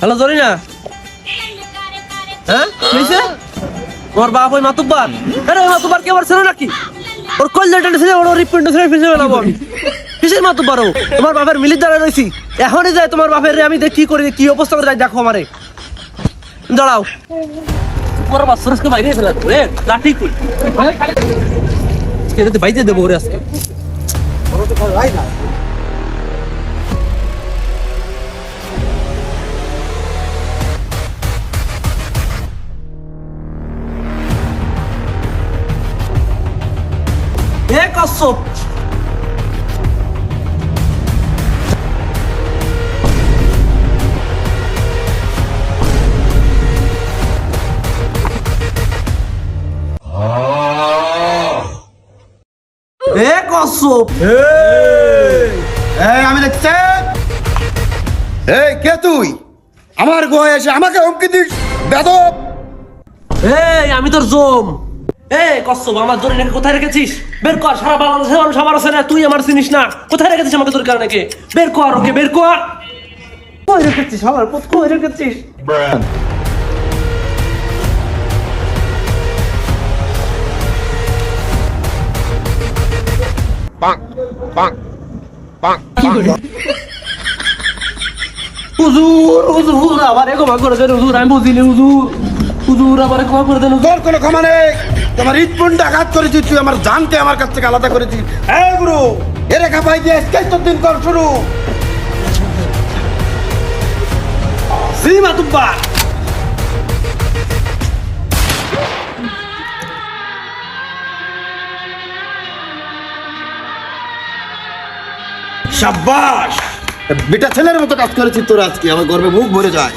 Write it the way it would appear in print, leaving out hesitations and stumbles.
Hello Zarina, হ্যাঁ কইছে তোমার বাপ ওই মাতুব্বার? আরে ওই মাতুব্বার কি আমার ছিল নাকি? ওর কলজাটা ছিল, ওর রিপেন্ট ছিল, ফিসে বেলাবো আমি। কিসের মাতুব্বার ও? তোমার বাপের মিলির দ্বারা রয়েছি, এখনই যায় তোমার বাপের রে আমি কি করি, কি অবস্থা করে যাই দেখো আমারে। দাঁড়াও, তোমার বাচ্চাকে বাইরে ফেলা রে, লাঠি কই কেটে বাইতে দেবো ওরে আজকে। এ কসব এ কসব এই আমি দেখছি। এই কে তুই? আমার গোয়ায় এসে আমাকে হুমকি দিস বেদব? এই আমি তোর জম। এই কসব আমার জরিনাকে কোথায় রেখেছিস? বের কর, সারা বাংলাদেশে মানুষ আমার আছে না, তুই আমার চিনিস না। কোথায় রেখেছিস আমাকে তোর কারণে? বের কর ওকে, বের কর। কই রেখেছিস আমার পুত, কই রেখেছিস? হুজুর হুজুর আবার ক্ষমা করে দেন হুজুর, আমি বুঝিনি হুজুর। হুজুর আবার ক্ষমা করে দেন হুজুর। তোর কোনো ক্ষমা নেই। তোমার হৃদপিণ্ডে আঘাত করেছিস, তুই আমার জানকে আমার কাছ থেকে আলাদা করেছিস। এই গুরু, এরে খাপাই দিয়ে আজকেই তোর দিন কর শুরু। জি মাতুব্বা। সাব্বাস, বেটা ছেলের মতো কাজ করেছিস তোর, আজকে আমার গর্বে মুখ ভরে যায়।